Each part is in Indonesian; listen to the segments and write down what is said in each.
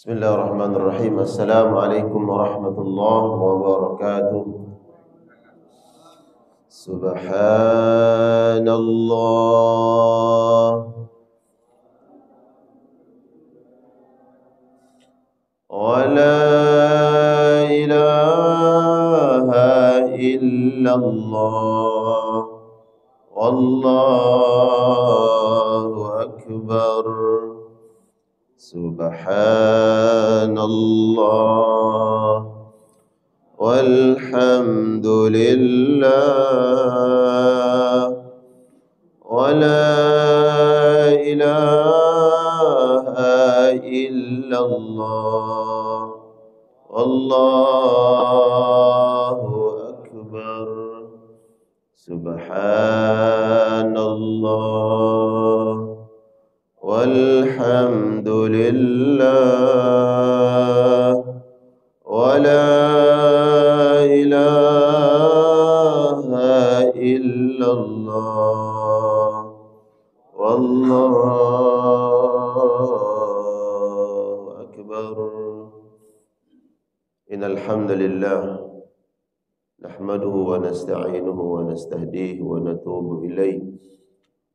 Bismillahirrahmanirrahim. Assalamualaikum warahmatullahi wabarakatuh. Subhanallah wa la ilaha illallah wallahu akbar. Subhanallah walhamdulillah wa la ilaha illallah wallahu akbar. Subhanallah walhamdulillah wa la ilaha illallah wallahu akbar. Innal hamdalillah nahmaduhu wa nasta'inuhu wa nastahdihi wa natubu ilayhi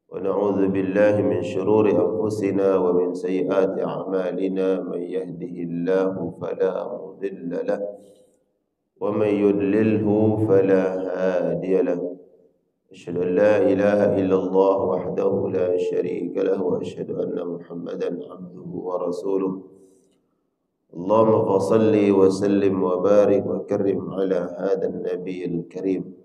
wa na'udzu billahi min shururi anfusina wa min sayyiati a'malina. Man yahdihillahu fala mudilla lahu wa man yudlilhu fala hadiya lahu. Asyhadu an la ilaha illallah wahdahu la syarika lahu wa asyhadu anna Muhammadan 'abduhu wa rasuluh. Allahumma shalli wa sallim wa barik wa karrim ala hadzal nabiyil karim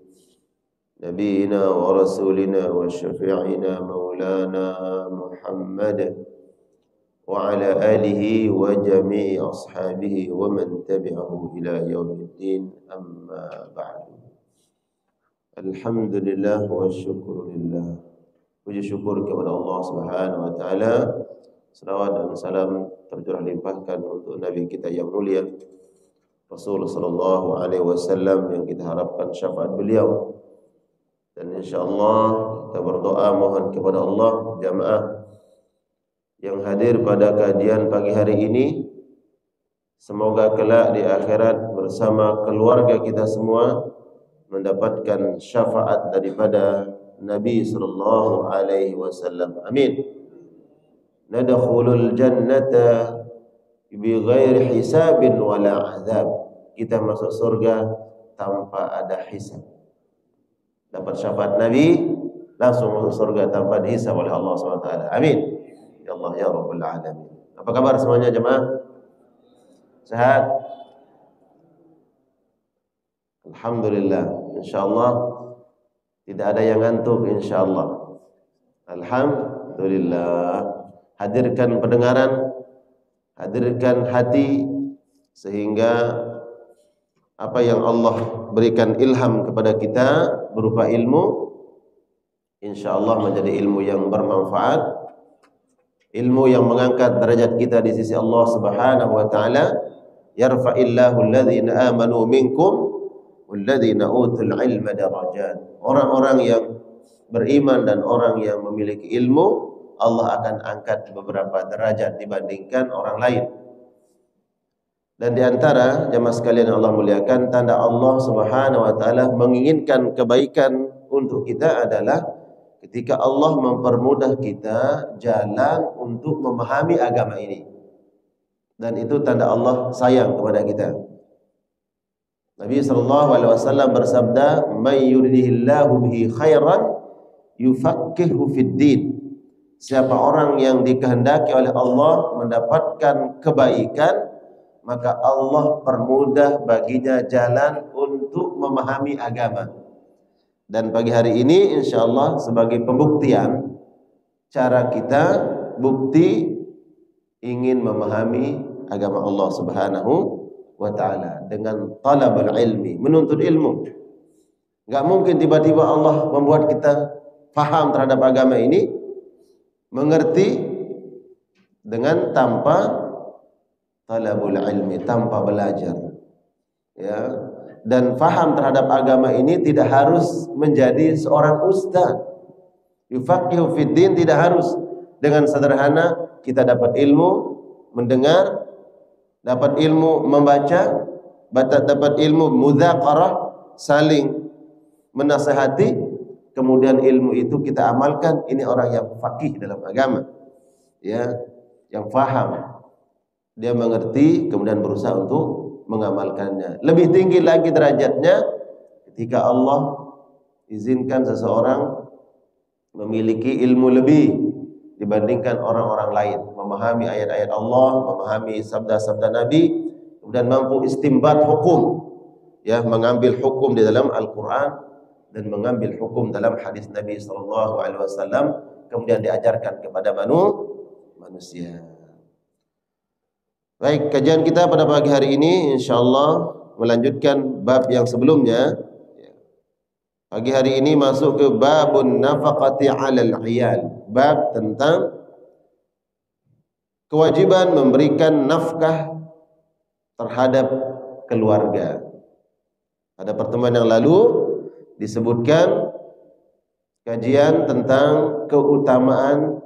nabiyina wa rasulina wa syafi'ina maulana Muhammad wa ala alihi wa jami'i ashabihi wa man tabi'ahu ila yaumiddin, amma ba'du. Alhamdulillah wa syukurillah. Puji syukur kepada Allah Subhanahu wa taala. Salawat dan salam tercurah limpahkan untuk Nabi kita yang mulia Rasulullah sallallahu alaihi wasallam, yang kita harapkan syafaat beliau. Dan insyaallah kita berdoa mohon kepada Allah jamaah yang hadir pada kajian pagi hari ini, semoga kelak di akhirat bersama keluarga kita semua mendapatkan syafaat daripada Nabi sallallahu alaihi wasallam. Amin. Nadkhulul jannata bighairi hisabin wala azab. Kita masuk surga tanpa ada hisab. Dapat syafaat Nabi, langsung masuk surga tanpa dihisab oleh Allah SWT. Amin. Ya Allah ya Rabbul Alamin. Apa kabar semuanya jemaah? Sehat? Alhamdulillah. InsyaAllah tidak ada yang ngantuk insyaAllah. Alhamdulillah. Hadirkan pendengaran, hadirkan hati, sehingga apa yang Allah berikan ilham kepada kita berupa ilmu, insyaallah menjadi ilmu yang bermanfaat, ilmu yang mengangkat derajat kita di sisi Allah Subhanahu wa taala. Yarfa'illahu alladhina amanu minkum walladhina utul ilma darajat. Orang-orang yang beriman dan orang yang memiliki ilmu, Allah akan angkat beberapa derajat dibandingkan orang lain. Dan di antara jemaah sekalian yang Allah muliakan, tanda Allah Subhanahu wa taala menginginkan kebaikan untuk kita adalah ketika Allah mempermudah kita jalan untuk memahami agama ini. Dan itu tanda Allah sayang kepada kita. Nabi sallallahu alaihi wasallam bersabda, "May yuridillahu bihi khairan yufaqihuhu fid din." Siapa orang yang dikehendaki oleh Allah mendapatkan kebaikan, maka Allah permudah baginya jalan untuk memahami agama. Dan pagi hari ini insyaallah sebagai pembuktian cara kita bukti ingin memahami agama Allah Subhanahu wa taala dengan talabul ilmi, menuntut ilmu. Enggak mungkin tiba-tiba Allah membuat kita paham terhadap agama ini, mengerti dengan tanpa talabul ilmi, tanpa belajar. Ya. Dan faham terhadap agama ini tidak harus menjadi seorang ustaz. Yufaqihu fid din tidak harus. Dengan sederhana kita dapat ilmu, mendengar, dapat ilmu membaca, dapat ilmu mudzakarah, saling menasihati, kemudian ilmu itu kita amalkan. Ini orang yang faqih dalam agama, ya, yang faham, dia mengerti, kemudian berusaha untuk mengamalkannya. Lebih tinggi lagi derajatnya ketika Allah izinkan seseorang memiliki ilmu lebih dibandingkan orang-orang lain, memahami ayat-ayat Allah, memahami sabda-sabda Nabi, kemudian mampu istimbat hukum, ya, mengambil hukum di dalam Al-Quran dan mengambil hukum dalam hadis Nabi SAW, kemudian diajarkan kepada manusia. Baik, kajian kita pada pagi hari ini insyaallah melanjutkan bab yang sebelumnya. Pagi hari ini masuk ke babun nafaqati 'alal 'iyal, bab tentang kewajiban memberikan nafkah terhadap keluarga. Pada pertemuan yang lalu disebutkan kajian tentang keutamaan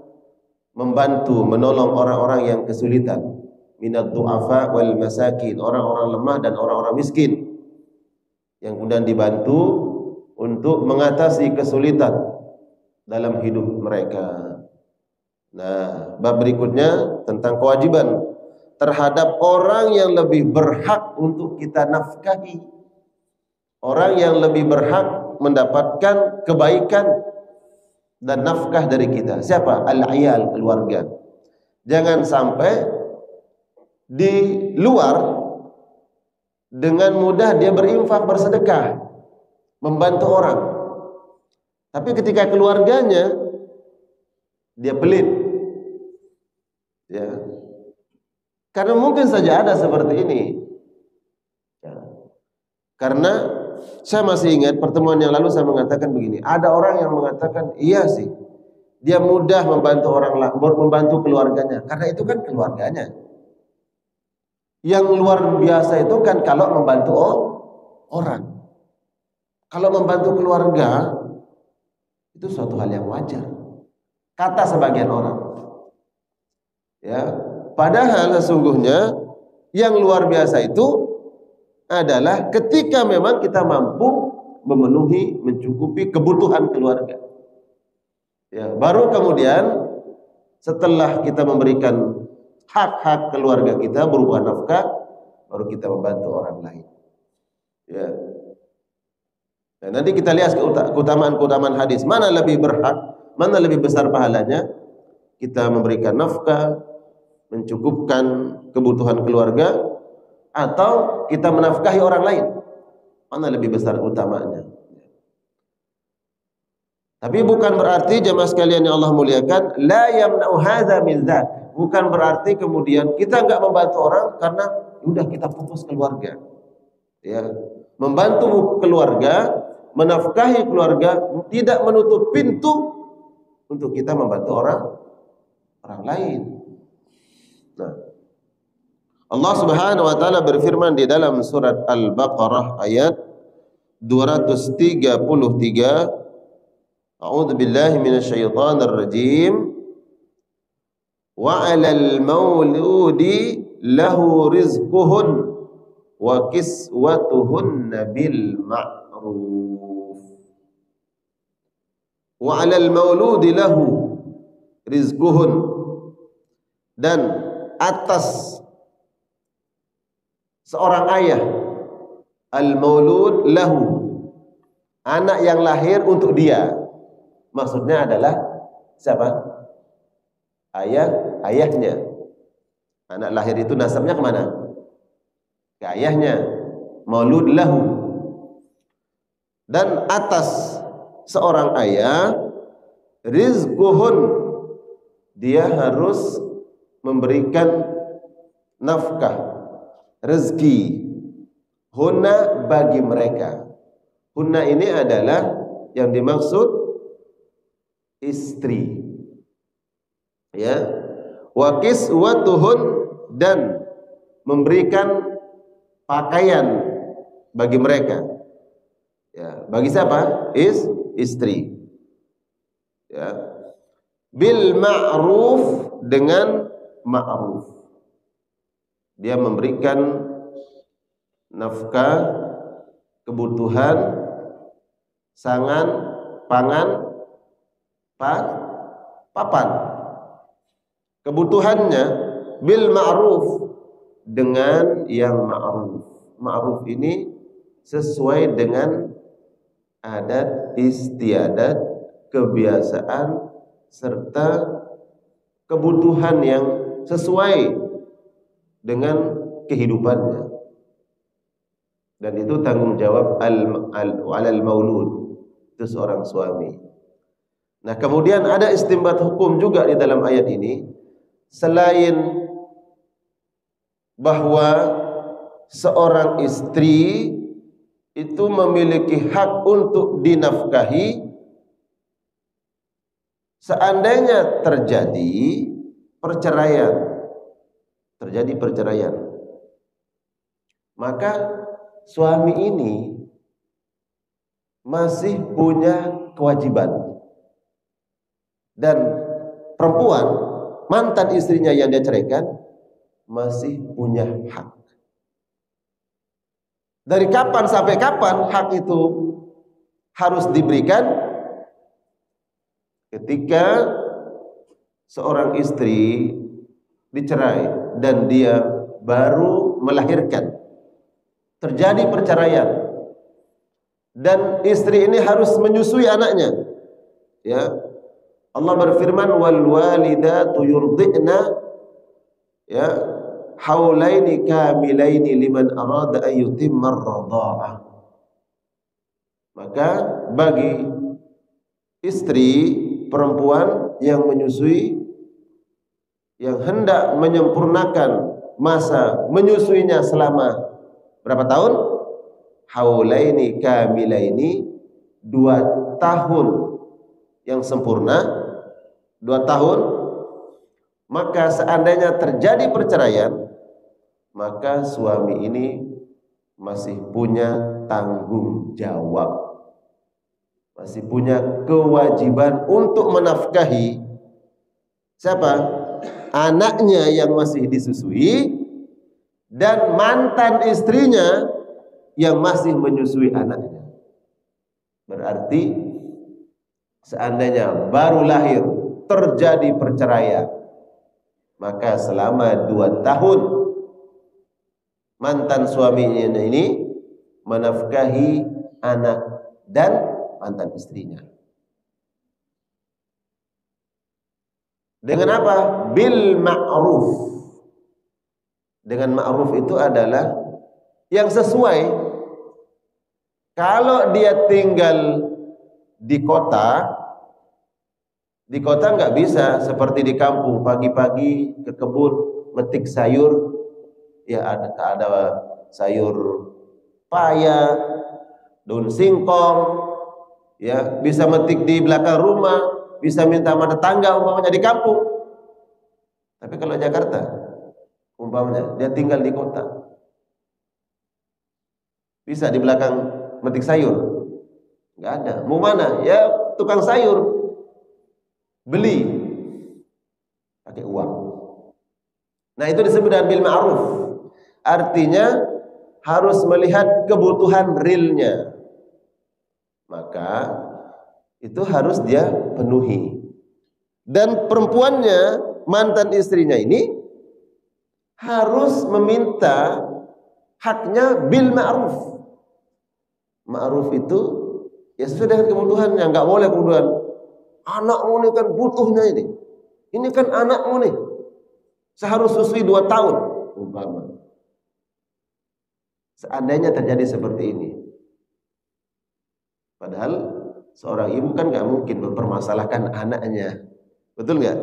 membantu, menolong orang-orang yang kesulitan, minad du'afa wal masakin, orang-orang lemah dan orang-orang miskin, yang kemudian dibantu untuk mengatasi kesulitan dalam hidup mereka. Nah, bab berikutnya tentang kewajiban terhadap orang yang lebih berhak untuk kita nafkahi, orang yang lebih berhak mendapatkan kebaikan dan nafkah dari kita. Siapa? Al-'iyal, keluarga. Jangan sampai di luar dengan mudah dia berinfak, bersedekah, membantu orang, tapi ketika keluarganya dia pelit, ya. Karena mungkin saja ada seperti ini, ya. Karena saya masih ingat pertemuan yang lalu saya mengatakan begini, ada orang yang mengatakan iya sih, dia mudah membantu orang, membantu keluarganya, karena itu kan keluarganya. Yang luar biasa itu kan kalau membantu orang. Kalau membantu keluarga itu suatu hal yang wajar, kata sebagian orang, ya. Padahal sesungguhnya yang luar biasa itu adalah ketika memang kita mampu memenuhi, mencukupi kebutuhan keluarga, ya. Baru kemudian setelah kita memberikan hak-hak keluarga kita berupa nafkah, baru kita membantu orang lain, ya. Dan nanti kita lihat keutamaan-keutamaan hadis, mana lebih berhak, mana lebih besar pahalanya, kita memberikan nafkah, mencukupkan kebutuhan keluarga, atau kita menafkahi orang lain, mana lebih besar utamanya. Tapi bukan berarti jemaah sekalian yang Allah muliakan, la yamna'u hadza min dzak, bukan berarti kemudian kita enggak membantu orang karena udah kita fokus keluarga, ya. Membantu keluarga, menafkahi keluarga tidak menutup pintu untuk kita membantu orang lain. Nah, Allah Subhanahu wa taala berfirman di dalam surat Al-Baqarah ayat 233, A'udzu billahi minasyaitonir rajim. Wa 'alal mauludi lahu rizquhun wa kiswatuhunna bil ma'ruf. Wa 'alal mauludi lahu rizquhun, dan atas seorang ayah, al-maulud lahu, anak yang lahir untuk dia, maksudnya adalah siapa? Ayahnya. Anak lahir itu nasabnya kemana? Ke ayahnya. Maulud lahu. Dan atas seorang ayah, rizquhun, dia harus memberikan nafkah, rezeki, hunna, bagi mereka. Hunna ini adalah yang dimaksud istri, ya. Wa kiswatuhun, dan memberikan pakaian bagi mereka, ya. Bagi siapa? Istri, ya. Bil ma'ruf, dengan ma'ruf, dia memberikan nafkah, kebutuhan, sangan, pangan, papan. Kebutuhannya bil ma'ruf, dengan yang ma'ruf. Ma'ruf ini sesuai dengan adat istiadat, kebiasaan serta kebutuhan yang sesuai dengan kehidupannya. Dan itu tanggung jawab alal maulud, itu seorang suami. Nah, kemudian ada istinbat hukum juga di dalam ayat ini, selain bahwa seorang istri itu memiliki hak untuk dinafkahi seandainya terjadi perceraian, maka suami ini masih punya kewajiban, dan perempuan mantan istrinya yang dia ceraikan masih punya hak. Dari kapan sampai kapan hak itu harus diberikan? Ketika seorang istri dicerai dan dia baru melahirkan, terjadi perceraian, dan istri ini harus menyusui anaknya. Ya, Allah berfirman, wal walidatu yurdi'na ya haulaini kamilaini liman arada an yutimma ar-radha'ah. Maka bagi istri perempuan yang menyusui, yang hendak menyempurnakan masa menyusuinya selama berapa tahun? Haulaini kamilaini, 2 tahun yang sempurna, 2 tahun. Maka seandainya terjadi perceraian, maka suami ini masih punya tanggung jawab, masih punya kewajiban untuk menafkahi siapa? Anaknya yang masih disusui dan mantan istrinya yang masih menyusui anaknya. Berarti seandainya baru lahir terjadi perceraian, maka selama 2 tahun mantan suaminya ini menafkahi anak dan mantan istrinya. Dengan apa? Bil ma'ruf. Dengan ma'ruf itu adalah yang sesuai. Kalau dia tinggal di kota nggak bisa seperti di kampung, pagi-pagi ke kebun metik sayur, ya ada sayur paya, daun singkong, ya bisa metik di belakang rumah, bisa minta sama tetangga umpamanya di kampung. Tapi kalau Jakarta umpamanya dia tinggal di kota, bisa di belakang metik sayur? Nggak ada. Mau mana? Ya tukang sayur, beli pakai uang. Nah, itu disebut dengan bil ma'ruf. Artinya harus melihat kebutuhan realnya, maka itu harus dia penuhi. Dan perempuannya, mantan istrinya ini harus meminta haknya bil ma'ruf. Ma'ruf itu ya sesuai dengan kebutuhannya. Nggak boleh kemudian, anakmu ini kan butuhnya ini kan anakmu nih, seharus susui 2 tahun umpama. Seandainya terjadi seperti ini, padahal seorang ibu kan nggak mungkin mempermasalahkan anaknya, betul nggak?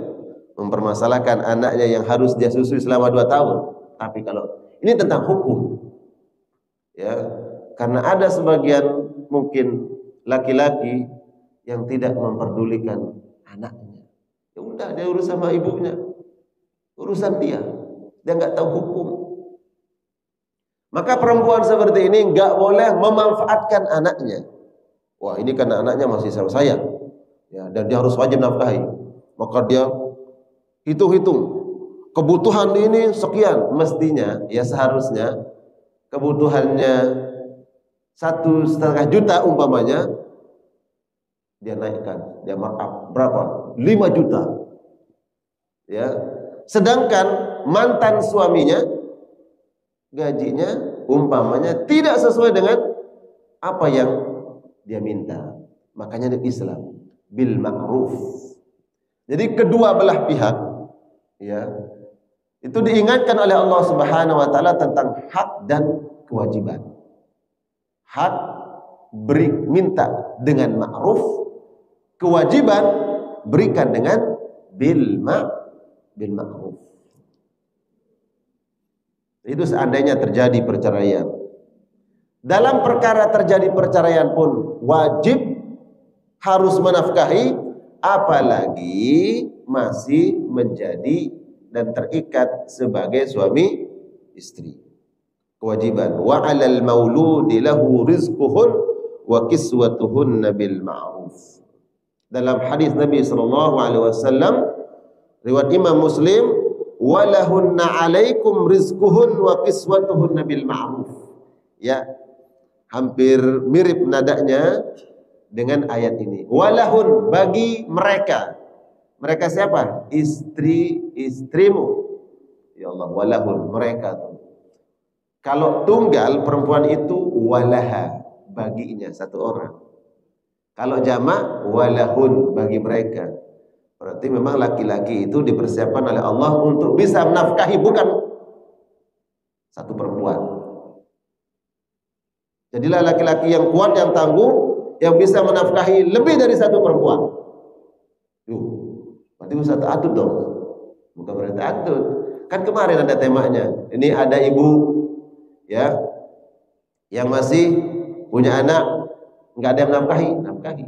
Mempermasalahkan anaknya yang harus dia susui selama 2 tahun. Tapi kalau ini tentang hukum, ya, karena ada sebagian mungkin laki-laki yang tidak memperdulikan anaknya. Ya udah, dia urus sama ibunya, urusan dia nggak tahu hukum. Maka perempuan seperti ini nggak boleh memanfaatkan anaknya. Wah, ini karena anaknya masih sama saya, ya, dan dia harus wajib nafkahi. Maka dia hitung-hitung kebutuhan ini sekian, mestinya ya seharusnya kebutuhannya 1,5 juta umpamanya, dia naikkan, dia markup berapa? 5 juta. Ya. Sedangkan mantan suaminya gajinya umpamanya tidak sesuai dengan apa yang dia minta. Makanya di Islam bil ma'ruf. Jadi kedua belah pihak ya itu diingatkan oleh Allah Subhanahu wa taala tentang hak dan kewajiban. Hak minta dengan ma'ruf, kewajiban berikan dengan bil ma'ruf. Itu seandainya terjadi perceraian. Dalam perkara terjadi perceraian pun wajib harus menafkahi, apalagi masih menjadi dan terikat sebagai suami istri. Kewajiban wa 'alal mauludi lahu rizquhun wa kiswatuhunna bil ma'ruf. Dalam hadis Nabi sallallahu alaihi wasallam riwayat Imam Muslim, walahunna 'alaikum rizquhun wa kiswatuhunna bil ma'ruf. Ya, hampir mirip nadanya dengan ayat ini. Walahun, bagi mereka. Mereka siapa? Istri-istrimu. Ya Allah, walahun, mereka. Kalau tunggal perempuan itu walaha, baginya satu orang. Kalau jamak walahun, bagi mereka. Berarti memang laki-laki itu dipersiapkan oleh Allah untuk bisa menafkahi, bukan satu perempuan. Jadilah laki-laki yang kuat, yang tangguh, yang bisa menafkahi lebih dari satu perempuan. Berarti bisa ta'addud dong. Bukan berarti ta'addud. Kan kemarin ada temanya. Ini ada ibu ya yang masih punya anak, nggak ada yang nafkahi,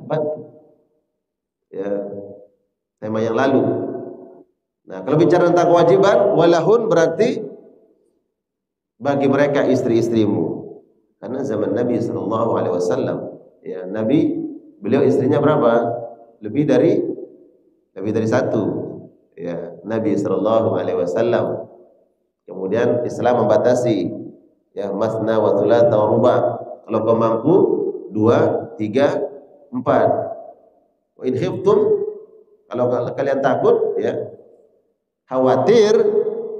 bantu. Ya, tema yang lalu. Nah, kalau bicara tentang kewajiban, walahun berarti bagi mereka istri-istrimu. Karena zaman Nabi sallallahu alaihi wasallam, ya Nabi, beliau istrinya berapa? Lebih dari satu. Ya, Nabi sallallahu alaihi wasallam. Kemudian Islam membatasi ya masna wa thulatha wa ruba'. Kalau kau mampu 2, 3, 4. Wa in khiftum, kalau kalian takut ya khawatir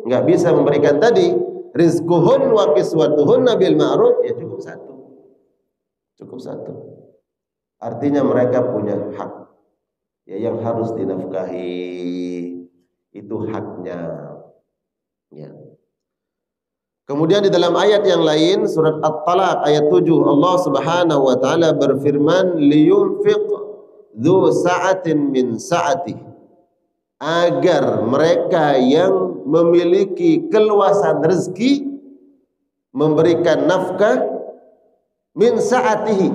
nggak bisa memberikan tadi rizquhun wa kiswatuhunna bil ma'ruf, ya cukup satu. Artinya mereka punya hak ya yang harus dinafkahi, itu haknya ya. Kemudian di dalam ayat yang lain surat At-Talaq ayat 7 Allah Subhanahu wa taala berfirman, liyunfiq dzu sa'atin min sa'atihi, agar mereka yang memiliki keluasan rezeki memberikan nafkah min sa'atihi,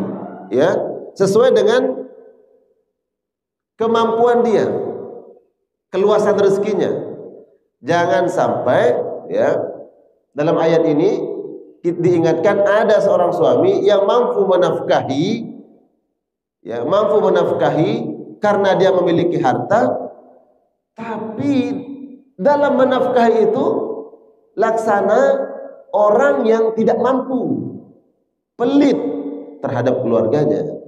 ya, sesuai dengan kemampuan dia, keluasan rezekinya. Jangan sampai ya dalam ayat ini diingatkan ada seorang suami yang mampu menafkahi, ya, karena dia memiliki harta, tapi dalam menafkahi itu laksana orang yang tidak mampu, pelit terhadap keluarganya.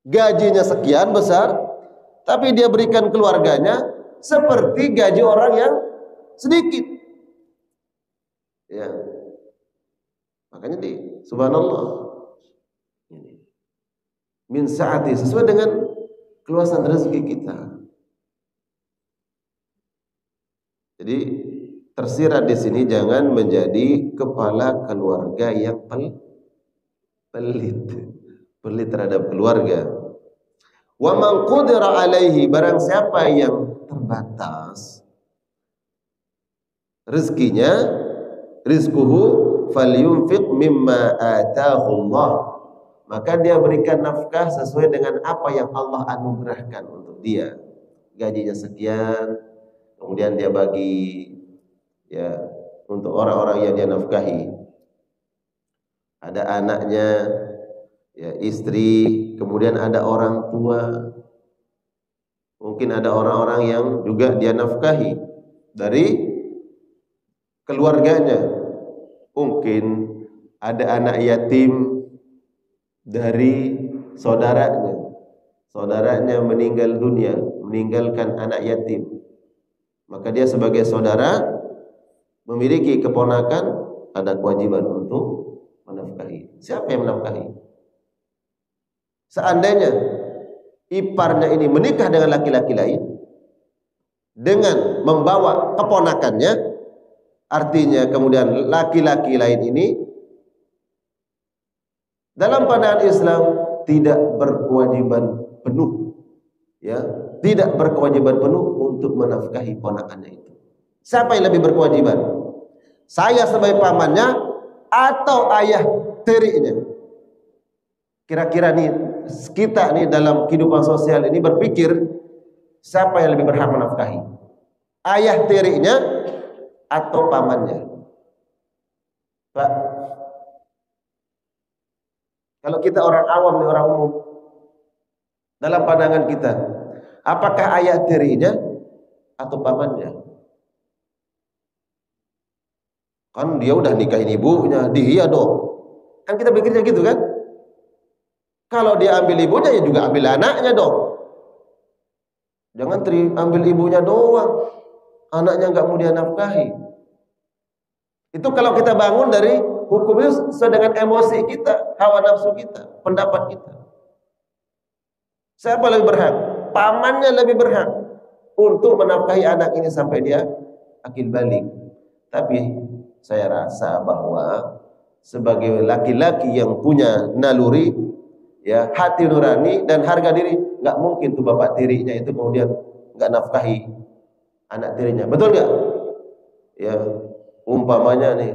Gajinya sekian besar, tapi dia berikan keluarganya seperti gaji orang yang sedikit. Ya, makanya subhanallah, min sa'ati, sesuai dengan keluasan rezeki kita. Jadi tersirat di sini jangan menjadi kepala keluarga yang pelit terhadap keluarga. Wa man qudira alaihi, barang siapa yang terbatas rezekinya, rizquhu falyunfiq mimma ataahu Allah, maka dia berikan nafkah sesuai dengan apa yang Allah anugerahkan untuk dia. Gajinya sekian, kemudian dia bagi ya untuk orang-orang yang dia nafkahi. Ada anaknya, ya istri, kemudian ada orang tua, mungkin ada orang-orang yang juga dia nafkahi. dari keluarganya. Mungkin ada anak yatim dari saudaranya. Saudaranya meninggal dunia, meninggalkan anak yatim. Maka dia sebagai saudara memiliki keponakan, ada kewajiban untuk menafkahi. Siapa yang menafkahi? Seandainya iparnya ini menikah dengan laki-laki lain dengan membawa keponakannya, artinya kemudian laki-laki lain ini dalam pandangan Islam tidak berkewajiban penuh, ya, tidak berkewajiban penuh untuk menafkahi ponakannya itu. Siapa yang lebih berkewajiban? Saya sebagai pamannya atau ayah tirinya? Kira-kira nih kita nih dalam kehidupan sosial ini berpikir siapa yang lebih berhak menafkahi? Ayah tirinya atau pamannya? Pak, kalau kita orang awam nih, orang umum, dalam pandangan kita, apakah ayah tirinya atau pamannya? Kan dia udah nikahin ibunya, dia dong. Kan kita pikirnya gitu kan? Kalau dia ambil ibunya, ya juga ambil anaknya dong. Jangan ambil ibunya doang, anaknya nggak mau dia nafkahi. Itu kalau kita bangun dari hukumnya sesuai dengan emosi kita, hawa nafsu kita, pendapat kita. Siapa lebih berhak? Pamannya lebih berhak untuk menafkahi anak ini sampai dia akil balik. Tapi saya rasa bahwa sebagai laki-laki yang punya naluri, ya, hati nurani dan harga diri, nggak mungkin tuh bapak tirinya itu kemudian nggak nafkahi anak tirinya. Betul nggak? Ya, umpamanya nih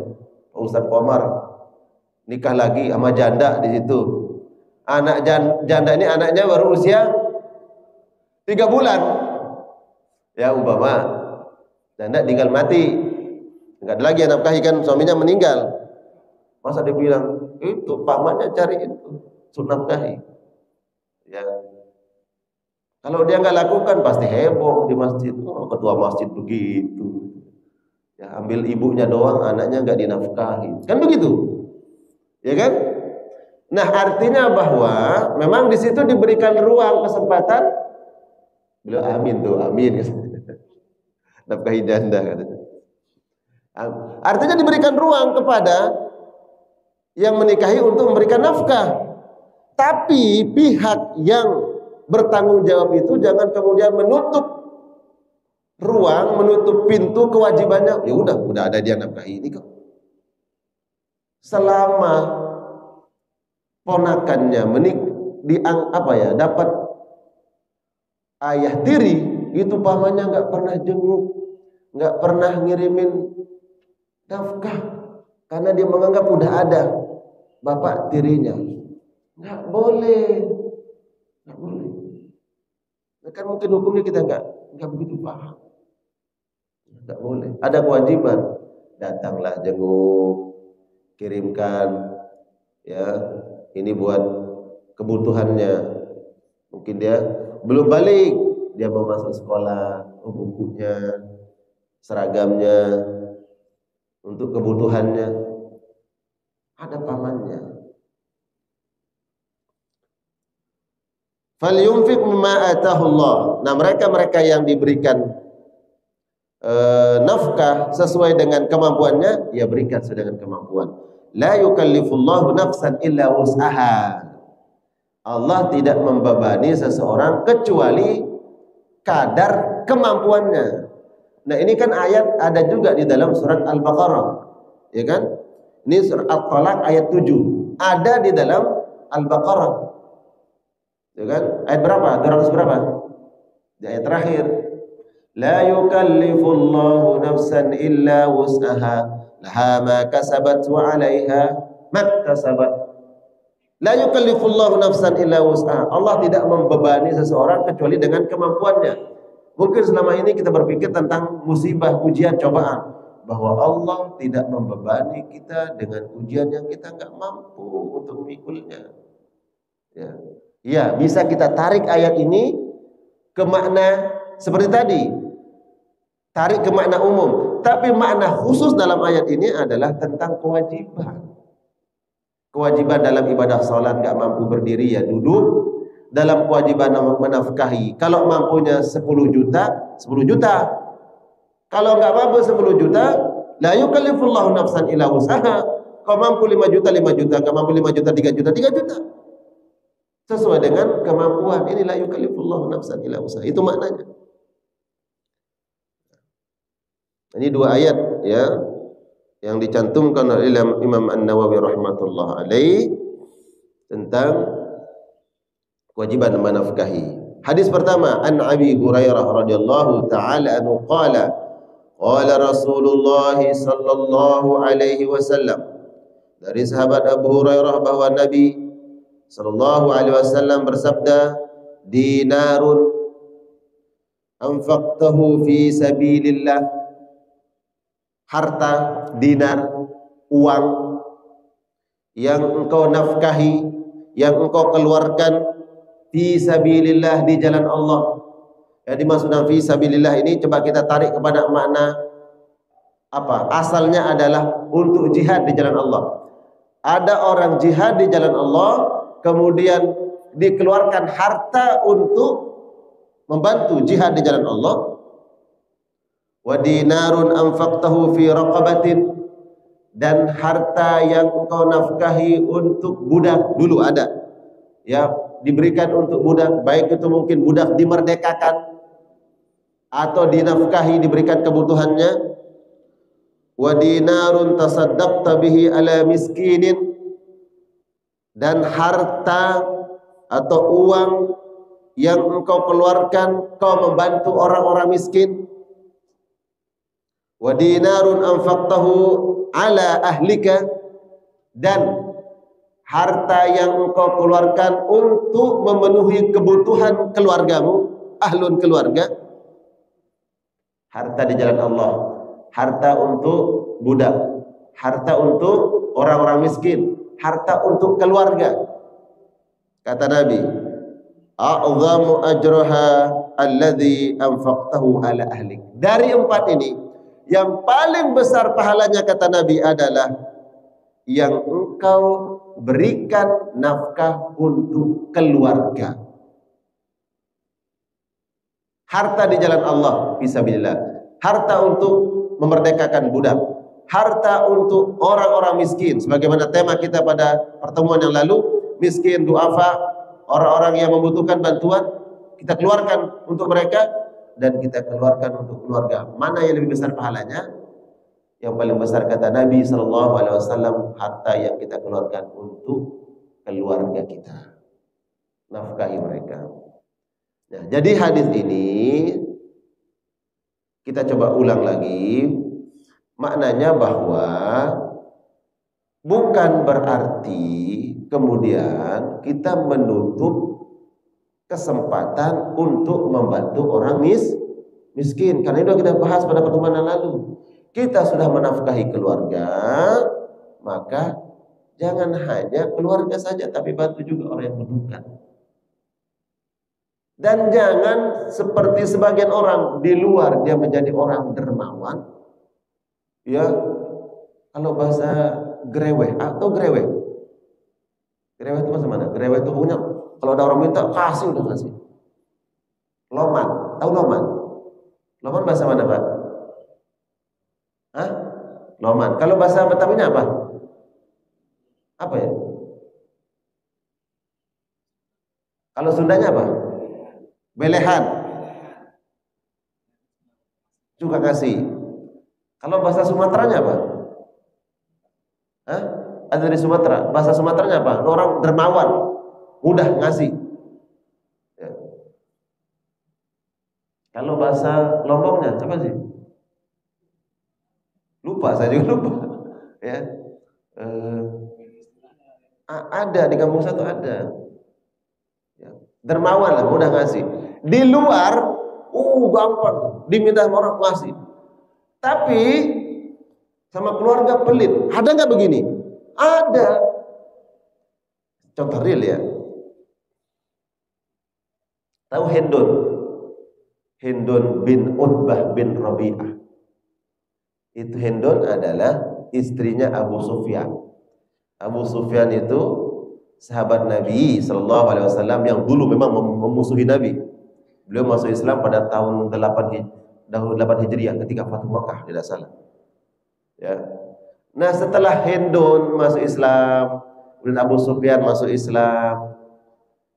Ustadz Komar nikah lagi sama janda di situ. Anak janda ini anaknya baru usia 3 bulan. Ya, umpama janda tinggal mati, nggak ada lagi yang nafkahi, kan suaminya meninggal. Masa dia bilang itu pamannya cari itu nafkahi? Ya, kalau dia nggak lakukan pasti heboh di masjid. Oh, ketua masjid begitu. Ya, ambil ibunya doang, anaknya nggak dinafkahi. Kan begitu, ya kan? Nah, artinya bahwa memang di situ diberikan ruang kesempatan. Beliau amin tuh, amin. Nafkahi janda. Artinya diberikan ruang kepada yang menikahi untuk memberikan nafkah. Tapi pihak yang bertanggung jawab itu jangan kemudian menutup ruang, menutup pintu kewajibannya. Ya udah ada dia nafkahi ini kok. Selama ponakannya dapat ayah tiri, itu pamannya nggak pernah jenguk, nggak pernah ngirimin nafkah, karena dia menganggap udah ada bapak tirinya. Nggak boleh. Kan mungkin hukumnya kita nggak begitu paham. Nggak boleh. Ada kewajiban, datanglah jenguk, kirimkan, ya, ini buat kebutuhannya. Mungkin dia belum balik, dia mau masuk sekolah, bukunya, seragamnya, untuk kebutuhannya. Ada pamannya. Falyunfiq mimma atahullah. Nah, mereka yang diberikan nafkah sesuai dengan kemampuannya, ya berikan sesuai dengan kemampuan. La yukallifullahu nafsan illa wus'aha. Allah tidak membebani seseorang kecuali kadar kemampuannya. Nah, ini kan ayat ada juga di dalam surat Al-Baqarah, ya kan? Ini surat At-Talaq ayat 7. Ada di dalam Al-Baqarah, ya kan? Ayat berapa? 200 berapa? Di ayat terakhir. La yukallifullahu nafsan illa wus'aha, laha ma kasabat wa 'alaiha maktasabat. La yukallifullahu nafsan illa wus'aha. Allah tidak membebani seseorang kecuali dengan kemampuannya. Mungkin selama ini kita berpikir tentang musibah, ujian, cobaan, bahwa Allah tidak membebani kita dengan ujian yang kita nggak mampu untuk memikulnya. Ya, bisa kita tarik ayat ini ke makna seperti tadi. tarik ke makna umum. Tapi makna khusus dalam ayat ini adalah tentang kewajiban. Kewajiban dalam ibadah salat, nggak mampu berdiri ya duduk. Dalam kewajiban menafkahi, kalau mampunya 10 juta, 10 juta. Kalau nggak mampu 10 juta, la yukallifullahu nafsan illa wus'aha. Kalau mampu 5 juta, 5 juta. Kalau mampu 5 juta, 3 juta, 3 juta. Sesuai dengan kemampuan. Ini la yukallifullahu nafsan illa wus'aha. Itu maknanya. Ini dua ayat ya yang dicantumkan oleh Imam An-Nawawi rahmatullah alaih tentang kewajiban menafkahi. Hadis pertama, an Abi Hurairah radhiyallahu taala anhu qala qala Rasulullah sallallahu alaihi wasallam. Dari sahabat Abu Hurairah bahwa Nabi sallallahu alaihi wasallam bersabda, dinarun anfaqtahu fi sabilillah. Harta, dinar, uang yang engkau nafkahi, yang engkau keluarkan fi sabilillah, di jalan Allah. Yang dimaksud fi sabilillah ini coba kita tarik kepada makna apa? Asalnya adalah untuk jihad di jalan Allah. Ada orang jihad di jalan Allah, kemudian dikeluarkan harta untuk membantu jihad di jalan Allah. Wa dinarun anfaqtahu fi raqabatin, dan harta yang engkau nafkahi untuk budak. Dulu ada ya, diberikan untuk budak, baik itu mungkin budak dimerdekakan atau dinafkahi, diberikan kebutuhannya. Wa dinarun tasaddaqta bihi ala miskinin, dan harta atau uang yang engkau keluarkan kau membantu orang-orang miskin. Wa dinarun anfaqtahu ala ahlika, dan harta yang engkau keluarkan untuk memenuhi kebutuhan keluargamu, ahlun keluarga. Harta di jalan Allah, harta untuk budak, harta untuk orang-orang miskin, harta untuk keluarga. Kata Nabi, a'zamu ajraha alladhi anfaqtahu ala ahlik. Dari empat ini, yang paling besar pahalanya kata Nabi adalah yang engkau berikan nafkah untuk keluarga. Harta di jalan Allah fisabilillah, harta untuk memerdekakan budak, harta untuk orang-orang miskin, sebagaimana tema kita pada pertemuan yang lalu, miskin, duafa, orang-orang yang membutuhkan bantuan, kita keluarkan untuk mereka. Dan kita keluarkan untuk keluarga. Mana yang lebih besar pahalanya? Yang paling besar kata Nabi SAW, harta yang kita keluarkan untuk keluarga kita, nafkahi mereka. Nah, jadi hadis ini kita coba ulang lagi. Maknanya bahwa bukan berarti kemudian kita menutup kesempatan untuk membantu orang miskin. Karena itu kita bahas pada pertemuan yang lalu. Kita sudah menafkahi keluarga, maka jangan hanya keluarga saja, tapi bantu juga orang yang membutuhkan. Dan jangan seperti sebagian orang di luar, dia menjadi orang dermawan. Ya, kalau bahasa greweh atau greweh. Greweh itu macam mana? Greweh itu punya, kalau ada orang minta, kasih, udah kasih. Loman, tahu loman? Loman bahasa mana, Pak? Hah? Loman. Kalau bahasa Betawinya apa? Apa ya? Kalau Sundanya apa? Belehan. Juga kasih. Kalau bahasa Sumateranya apa? Hah? Ada dari Sumatera. Bahasa Sumateranya apa? Orang dermawan. Mudah ngasih. Ya. Kalau bahasa Lomboknya apa sih? Lupa, saya juga lupa. Ya, ada di kampung satu ada. Ya. Dermawan lah, mudah ngasih. Di luar, gampang, diminta orang ngasih. Tapi sama keluarga pelit. Ada nggak begini? Ada. Contoh real ya. Tahu hendon? Hindun bin Utbah bin Rabi'ah. Itu Hindun adalah istrinya Abu Sufyan. Abu Sufyan itu sahabat Nabi Sallallahu Alaihi Wasallam yang dulu memang memusuhi Nabi. Beliau masuk Islam pada tahun 8 Hijriah ketika Fathu Makkah, tidak salah. Ya. Nah, setelah Hindun masuk Islam, kemudian Abu Sufyan masuk Islam,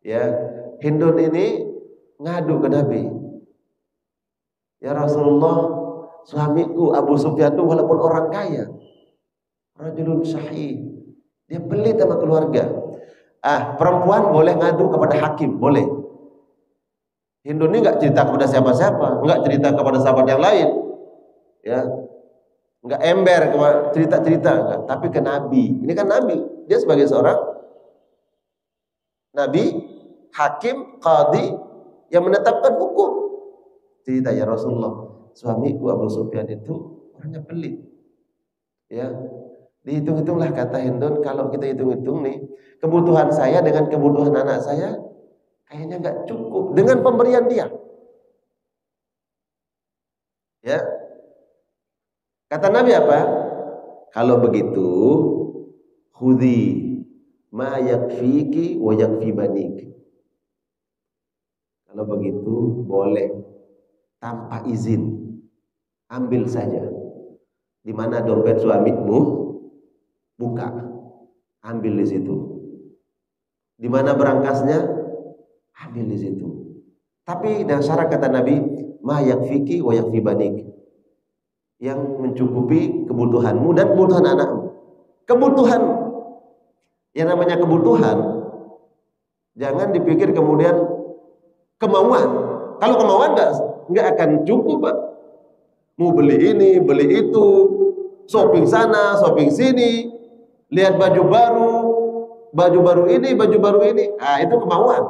ya, Hindun ini ngadu ke Nabi. Ya Rasulullah, suamiku Abu Sufyan itu walaupun orang kaya, rajulun syahih, dia pelit sama keluarga. Perempuan boleh ngadu kepada hakim, boleh. Hindun ini nggak cerita kepada siapa-siapa, nggak cerita kepada sahabat yang lain, ya, nggak ember cerita-cerita, enggak, tapi ke Nabi. Ini kan Nabi, dia sebagai seorang Nabi, hakim, qadhi yang menetapkan hukum. Cerita, ya Rasulullah, suamiku Abu Sufyan itu orangnya pelit. Ya, dihitung-hitunglah kata Hindun, kalau kita hitung-hitung nih, kebutuhan saya dengan kebutuhan anak saya kayaknya nggak cukup dengan pemberian dia. Ya, kata Nabi apa? Kalau begitu, khudhi ma yakfiki wa yakfi banik. Kalau begitu boleh tanpa izin, ambil saja. Di mana dompet suamimu, buka, ambil di situ. Di mana berangkasnya, ambil di situ. Tapi dengan syarat kata Nabi, ma yakfiki wa yakfi banik, yang mencukupi kebutuhanmu dan kebutuhan anakmu. Kebutuhan, yang namanya kebutuhan, jangan dipikir kemudian kemauan. Kalau kemauan nggak akan cukup, Pak. Mau beli ini, beli itu, shopping sana, shopping sini, lihat baju baru ini, baju baru ini. Itu kemauan.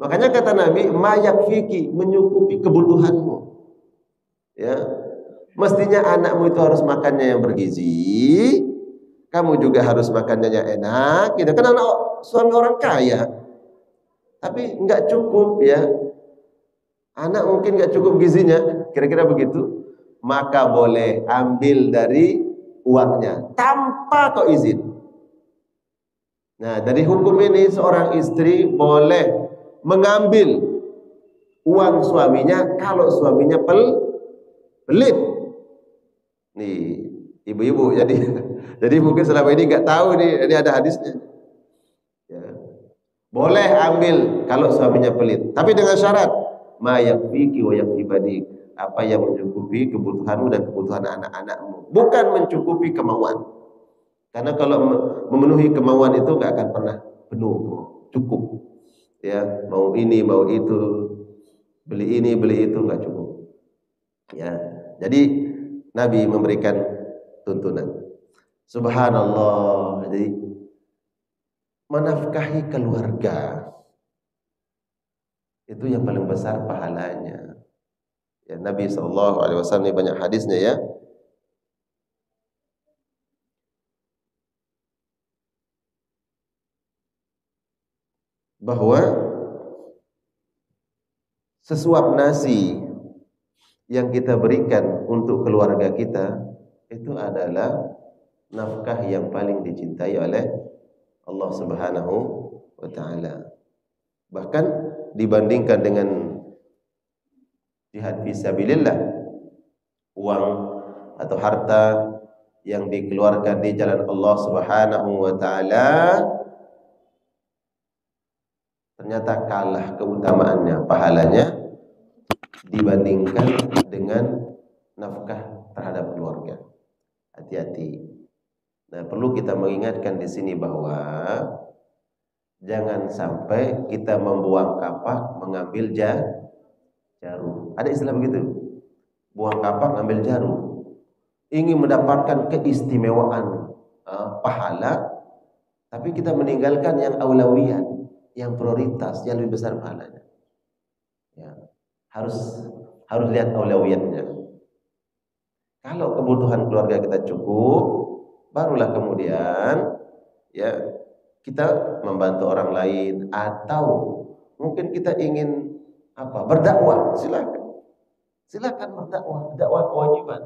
Makanya kata Nabi, ma yakfiki, menyukupi kebutuhanmu. Ya, mestinya anakmu itu harus makannya yang bergizi, kamu juga harus makannya yang enak. Gitu kan, anak suami orang kaya, tapi nggak cukup, ya. Anak mungkin nggak cukup gizinya, kira-kira begitu. Maka boleh ambil dari uangnya tanpa kau izin. Nah, dari hukum ini seorang istri boleh mengambil uang suaminya kalau suaminya pelit. Nih, ibu-ibu, jadi mungkin selama ini nggak tahu nih, ini ada hadisnya. Ya. Boleh ambil kalau suaminya pelit, tapi dengan syarat ma yakfiki wa yakfi banik, apa yang mencukupi kebutuhanmu dan kebutuhan anak-anakmu, bukan mencukupi kemauan. Karena kalau memenuhi kemauan itu nggak akan pernah penuh, cukup. Ya, mau ini, mau itu, beli ini, beli itu, nggak cukup. Ya, jadi Nabi memberikan tuntunan. Subhanallah. Jadi menafkahi keluarga itu yang paling besar pahalanya. Ya, Nabi SAW ini banyak hadisnya, ya. Bahwa sesuap nasi yang kita berikan untuk keluarga kita itu adalah nafkah yang paling dicintai oleh Allah Subhanahu wa Ta'ala. Bahkan dibandingkan dengan jihad fisabilillah, uang atau harta yang dikeluarkan di jalan Allah Subhanahu wa Ta'ala, ternyata kalah keutamaannya, pahalanya dibandingkan dengan nafkah terhadap keluarga. Hati-hati. Nah, perlu kita mengingatkan di sini bahwa jangan sampai kita membuang kapak mengambil jarum. Ada istilah begitu. Buang kapak ngambil jarum. Ingin mendapatkan keistimewaan pahala, tapi kita meninggalkan yang aulawiyat, yang prioritas, yang lebih besar pahalanya. Ya, harus lihat aulawiyatnya. Kalau kebutuhan keluarga kita cukup, barulah kemudian, ya, kita membantu orang lain, atau mungkin kita ingin apa? Berdakwah, silakan. Silakan berdakwah, dakwah kewajiban.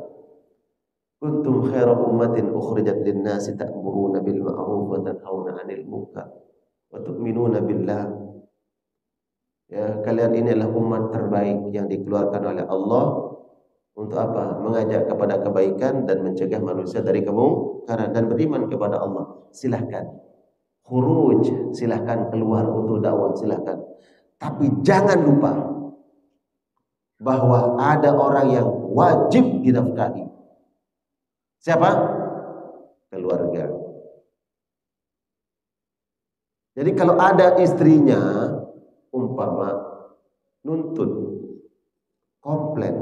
Kuntum khaira ummatin ukhrijat lin-nasi ta'muruna bil ma'ruf wa tanhauna 'anil munkar wa tu'minuna billah. Ya, kalian ini adalah umat terbaik yang dikeluarkan oleh Allah untuk apa? Mengajak kepada kebaikan dan mencegah manusia dari kemungkaran dan beriman kepada Allah. Silahkan. Khuruj, silahkan keluar untuk dakwah, silahkan. Tapi jangan lupa bahwa ada orang yang wajib dinafkahi. Siapa? Keluarga. Jadi kalau ada istrinya umpama nuntut, komplain,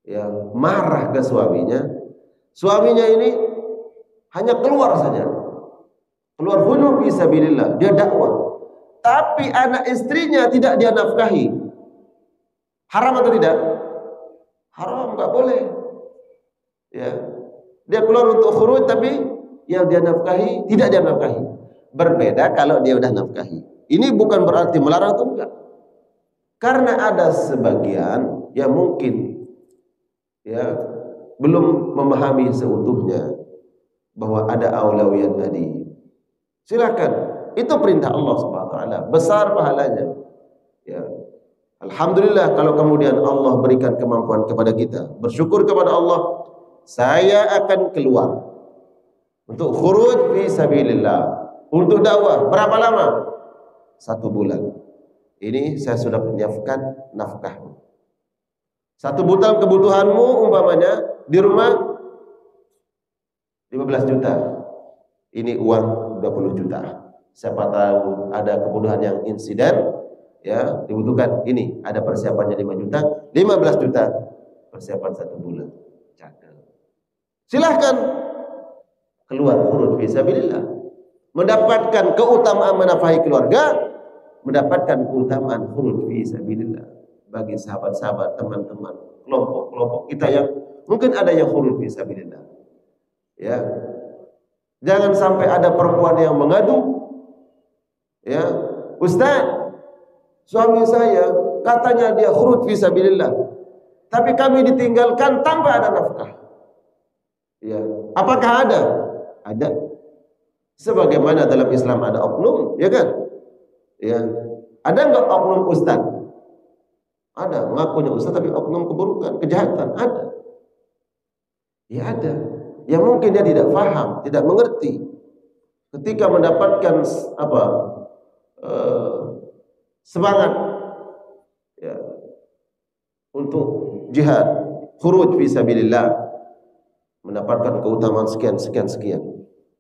ya, marah ke suaminya, suaminya ini hanya keluar saja, keluar hujur fisabilillah, dia dakwah, tapi anak istrinya tidak dia nafkahi, haram atau tidak? Haram, nggak boleh. Ya, dia keluar untuk khuruj tapi yang dia nafkahi tidak dia nafkahi. Berbeda kalau dia udah nafkahi. Ini bukan berarti melarang atau enggak. Karena ada sebagian yang mungkin ya belum memahami seutuhnya bahwa ada aulawiyat tadi. Silakan. Itu perintah Allah Subhanahu wa taala, besar pahalanya. Ya. Alhamdulillah kalau kemudian Allah berikan kemampuan kepada kita, bersyukur kepada Allah, saya akan keluar untuk khuruj fi sabilillah, untuk dakwah. Berapa lama? 1 bulan. Ini saya sudah menyiapkan nafkahmu. 1 bulan kebutuhanmu umpamanya di rumah 15 juta. Ini uang 20 juta. Siapa tahu ada kebutuhan yang insiden, ya, dibutuhkan ini, ada persiapannya 5 juta, 15 juta. Persiapan 1 bulan. Silahkan keluar khuruj fisabilillah, mendapatkan keutamaan menafkahi keluarga, mendapatkan keutamaan khuruj fisabilillah bagi sahabat-sahabat, teman-teman, kelompok-kelompok kita yang mungkin ada yang khuruj fisabilillah. Ya, jangan sampai ada perempuan yang mengadu, ya, Ustaz, suami saya katanya dia khuruj fisabilillah, tapi kami ditinggalkan tanpa ada nafkah. Ya, apakah ada? Ada. Sebagaimana dalam Islam ada oknum, ya kan? Ya. Ada enggak oknum ustaz? Ada, ngakunya ustaz tapi oknum keburukan, kejahatan, ada. Ya ada. Yang mungkin dia tidak paham, tidak mengerti. Ketika mendapatkan semangat ya, untuk jihad, khuruj fisabilillah, mendapatkan keutamaan sekian.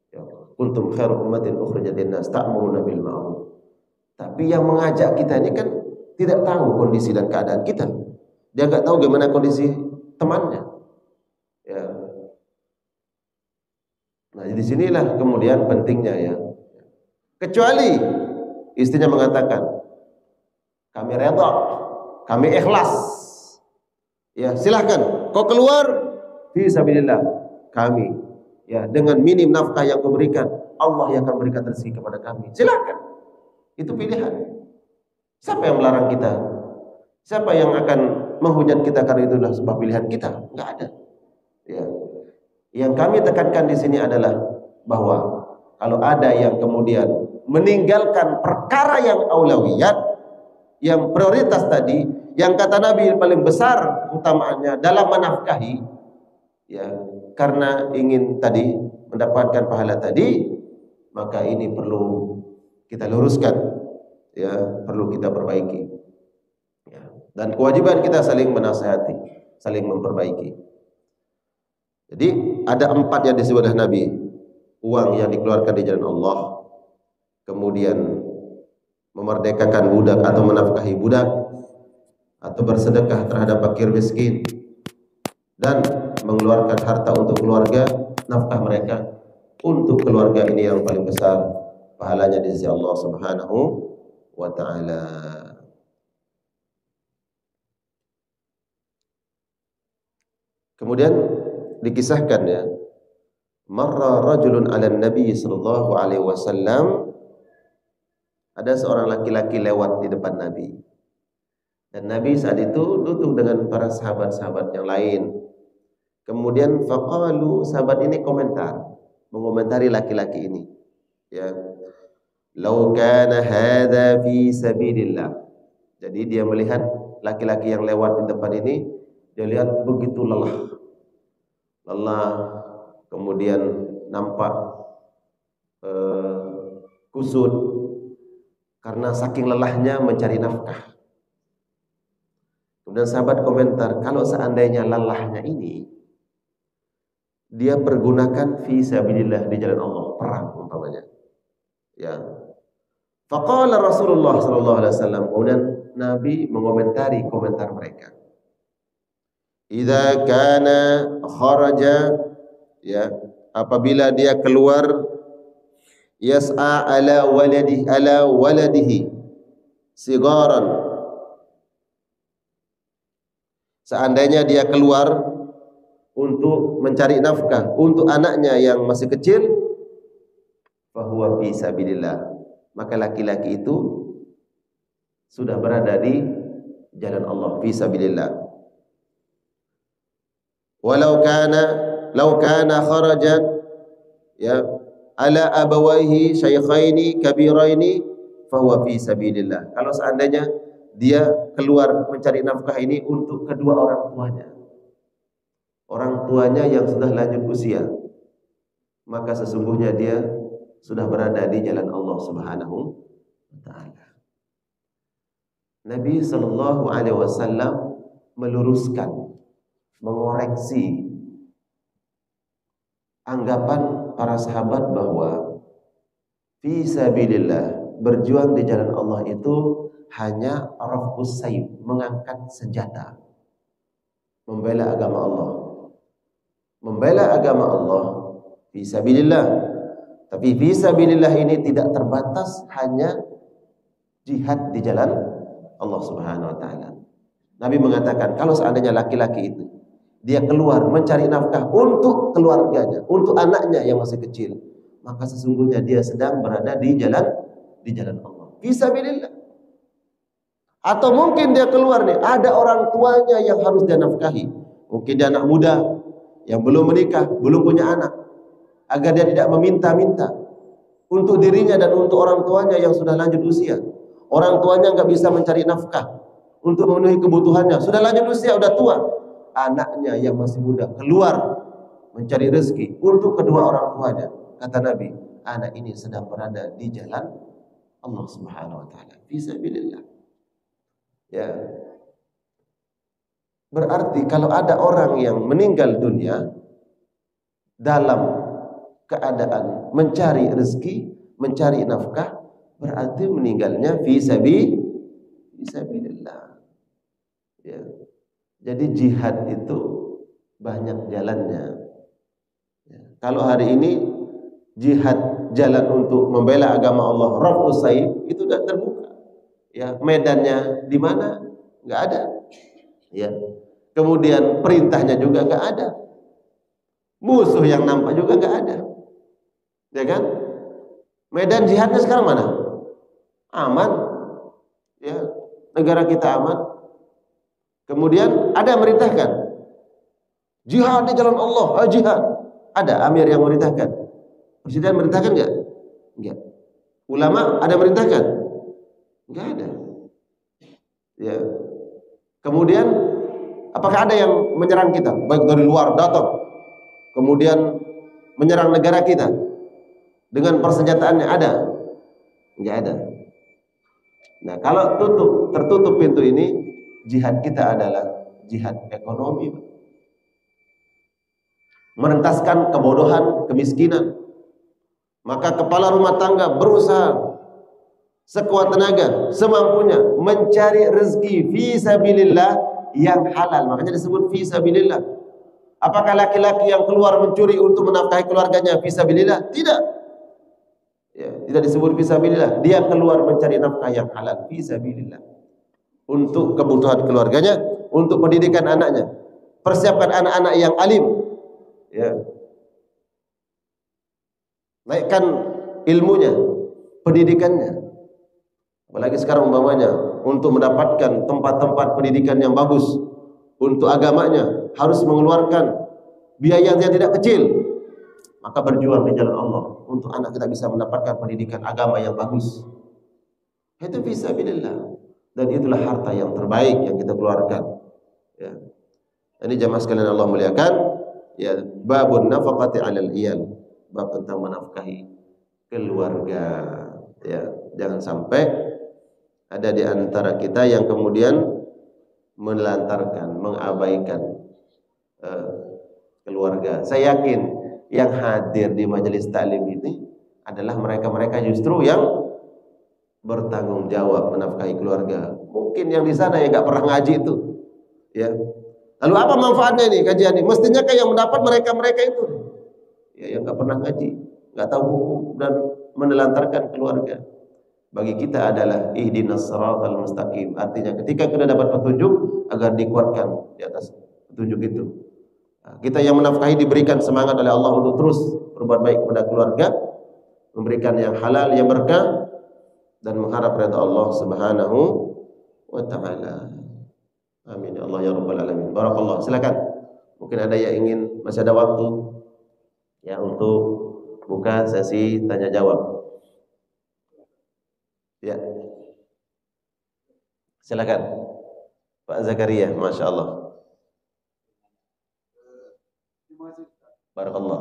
Ya, kuntum khairu ummatin ukhrijat lin-nas ta'muruna bil ma'ruf. Tapi yang mengajak kita ini kan tidak tahu kondisi dan keadaan kita. Dia enggak tahu bagaimana kondisi temannya. Ya. Nah, di sinilah kemudian pentingnya ya. Kecuali istrinya mengatakan, kami redha, kami ikhlas. Ya, silahkan. Kau keluar fisabilillah, kami ya dengan minim nafkah yang kau berikan, Allah yang akan berikan rezeki kepada kami. Silakan. Itu pilihan. Siapa yang melarang kita? Siapa yang akan menghujat kita karena itu adalah sebuah pilihan kita? Enggak ada. Ya. Yang kami tekankan di sini adalah bahwa kalau ada yang kemudian meninggalkan perkara yang aulawiyat, yang prioritas tadi, yang kata Nabi paling besar utamaannya dalam menafkahi, ya, karena ingin tadi mendapatkan pahala tadi, maka ini perlu kita luruskan, ya, perlu kita perbaiki, ya. Dan kewajiban kita saling menasihati, saling memperbaiki. Jadi ada 4 yang disebut oleh Nabi: uang yang dikeluarkan di jalan Allah, kemudian memerdekakan budak atau menafkahi budak, atau bersedekah terhadap fakir miskin, dan mengeluarkan harta untuk keluarga, nafkah mereka untuk keluarga. Ini yang paling besar pahalanya di sisi Allah Subhanahu wa taala. Kemudian dikisahkan ya, marra rajulun 'ala Nabi sallallahu alaihi wasallam, ada seorang laki-laki lewat di depan Nabi. Dan Nabi saat itu duduk dengan para sahabat-sahabat yang lain. Kemudian faqalu, sahabat ini mengomentari laki-laki ini. Ya. Lau kana hadza fi sabilillah. Jadi dia melihat laki-laki yang lewat di depan ini, dia lihat begitu lelah. Kemudian nampak kusut karena saking lelahnya mencari nafkah. Kemudian sahabat komentar, kalau seandainya lelahnya ini dia pergunakan fi sabilillah, di jalan Allah, perang umpamanya. Ya. Faqala Rasulullah sallallahu alaihi wasallam, kemudian Nabi mengomentari komentar mereka. Idza kana kharaja, ya, apabila dia keluar, yas'a ala waladihi sigaran, seandainya dia keluar untuk mencari nafkah untuk anaknya yang masih kecil, fahuwa fi sabilillah, maka laki-laki itu sudah berada di jalan Allah, fi sabilillah. Walau kana kharaja, ya, ala abawaihi syaikhaini kabiraini fahuwa fi sabilillah. Kalau seandainya dia keluar mencari nafkah ini untuk kedua orang tuanya yang sudah lanjut usia, maka sesungguhnya dia sudah berada di jalan Allah Subhanahu wa taala. Nabi sallallahu alaihi wasallam meluruskan, mengoreksi anggapan para sahabat bahwa fi sabilillah, berjuang di jalan Allah itu hanya raf'us sayf, mengangkat senjata, membela agama Allah. Membela agama Allah fi sabilillah. Tapi fi sabilillah ini tidak terbatas hanya jihad di jalan Allah Subhanahu wa taala. Nabi mengatakan, kalau seandainya laki-laki itu dia keluar mencari nafkah untuk keluarganya, untuk anaknya yang masih kecil, maka sesungguhnya dia sedang berada di jalan Allah. Fi sabilillah. Atau mungkin dia keluar nih, ada orang tuanya yang harus dia nafkahi. Mungkin dia anak muda yang belum menikah, belum punya anak, agar dia tidak meminta-minta untuk dirinya dan untuk orang tuanya yang sudah lanjut usia. Orang tuanya nggak bisa mencari nafkah untuk memenuhi kebutuhannya, sudah lanjut usia, sudah tua. Anaknya yang masih muda keluar mencari rezeki untuk kedua orang tuanya. Kata Nabi, anak ini sedang berada di jalan Allah Subhanahu wa taala, fi sabilillah. Ya. Berarti kalau ada orang yang meninggal dunia dalam keadaan mencari rezeki, mencari nafkah, berarti meninggalnya fi sabilillah. Ya. Jadi jihad itu banyak jalannya. Ya. Kalau hari ini jihad jalan untuk membela agama Allah, raf'us sayf, itu sudah terbuka. Ya, medannya di mana? Enggak ada. Ya. Kemudian perintahnya juga enggak ada. Musuh yang nampak juga enggak ada. Ya kan? Medan jihadnya sekarang mana? Aman. Ya, negara kita aman. Kemudian ada yang merintahkan jihad di jalan Allah, jihad. Ada amir yang merintahkan. Presiden merintahkan enggak? Enggak. Ulama ada merintahkan? Enggak ada. Ya. Kemudian apakah ada yang menyerang kita, baik dari luar datang kemudian menyerang negara kita dengan persenjataannya? Ada? Enggak ada. Nah, kalau tertutup pintu ini, jihad kita adalah jihad ekonomi, merentaskan kebodohan, kemiskinan. Maka kepala rumah tangga berusaha sekuat tenaga, semampunya mencari rezeki fi sabilillah yang halal. Makanya disebut fi sabilillah. Apakah laki-laki yang keluar mencuri untuk menafkahi keluarganya fi sabilillah? Tidak. Ya, tidak disebut fi sabilillah. Dia keluar mencari nafkah yang halal fi sabilillah. Untuk kebutuhan keluarganya, untuk pendidikan anaknya. Persiapkan anak-anak yang alim. Ya. Naikkan ilmunya, pendidikannya. Apalagi sekarang umpamanya untuk mendapatkan tempat-tempat pendidikan yang bagus untuk agamanya harus mengeluarkan biaya yang tidak kecil, maka berjuang di jalan Allah untuk anak kita bisa mendapatkan pendidikan agama yang bagus. Itu fisabilillah, dan itulah harta yang terbaik yang kita keluarkan. Ya. Ini jamaah sekalian Allah muliakan, ya, babun nafaqati 'alal iyal, bab tentang menafkahi keluarga. Ya, jangan sampai ada di antara kita yang kemudian menelantarkan, mengabaikan keluarga. Saya yakin yang hadir di majelis taklim ini adalah mereka-mereka justru yang bertanggung jawab menafkahi keluarga. Mungkin yang di sana yang nggak pernah ngaji itu, ya. Lalu apa manfaatnya ini kajian ini? Mestinya kan yang mendapat mereka-mereka itu, ya, yang nggak pernah ngaji, nggak tahu hukum dan menelantarkan keluarga. Bagi kita adalah ihdinas siratal mustaqim. Artinya ketika kita dapat petunjuk agar dikuatkan di atas petunjuk itu. Nah, kita yang menafkahi diberikan semangat oleh Allah untuk terus berbuat baik kepada keluarga, memberikan yang halal, yang berkah, dan mengharap ridha Allah Subhanahu wa taala. Amin ya Allah ya rabbal alamin. Barakallah. Silakan. Mungkin ada yang ingin, masih ada waktu ya untuk buka sesi tanya jawab. Ya. Silakan. Pak Zakaria, Masya Allah. Barakallah.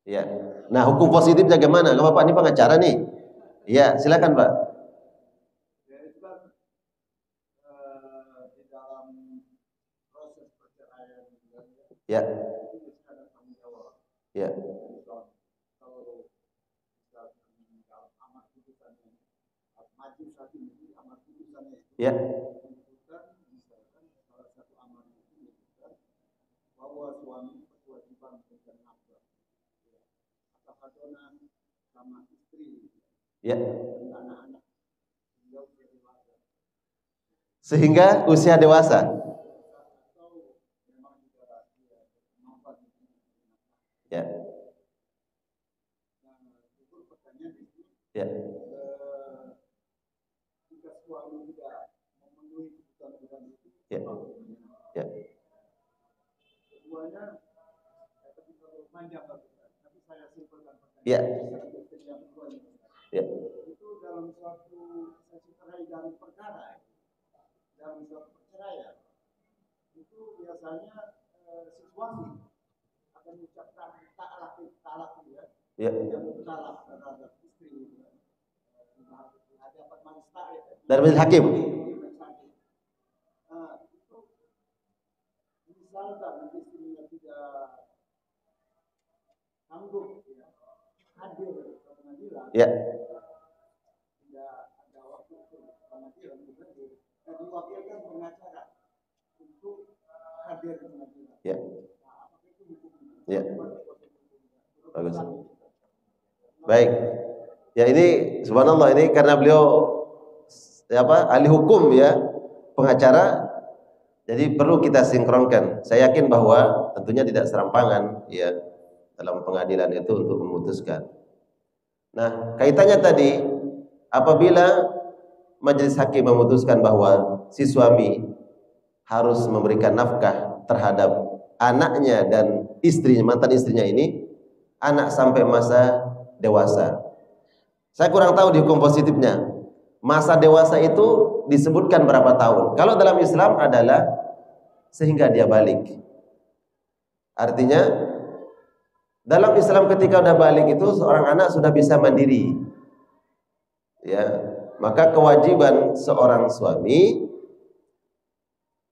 Ya. Nah, hukum positifnya bagaimana? Kalau Bapak ini pengacara nih. Ya, silakan Pak. Ya. Ya. Ya. Ya. Sehingga usia dewasa. Ya. Ya. Ya. Ya. Ya. Ya. Itu dalam suatu sesi perairan perkara, dalam suatu perceraian, itu biasanya si suami akan mengucapkan talak ya, yang talak terhadap istri, hadapan majelis taklim. Dari majelis hakim. Nah, itu misalkan istrinya tidak sanggup ya, hadir ke pengadilan. Ya. Diwakilkan pengacara untuk hadir ke pengadilan. Ya. Ya. Bagus. Baik. Ya, ini subhanallah, ini karena beliau ahli hukum ya, pengacara. Jadi perlu kita sinkronkan. Saya yakin bahwa tentunya tidak serampangan ya dalam pengadilan itu untuk memutuskan. Nah, kaitannya tadi apabila majelis hakim memutuskan bahwa si suami harus memberikan nafkah terhadap anaknya dan istrinya, mantan istrinya ini, anak sampai masa dewasa. Saya kurang tahu di hukum positifnya. Masa dewasa itu disebutkan berapa tahun? Kalau dalam Islam adalah sehingga dia balik. Artinya dalam Islam ketika udah balik itu seorang anak sudah bisa mandiri. Ya. Maka kewajiban seorang suami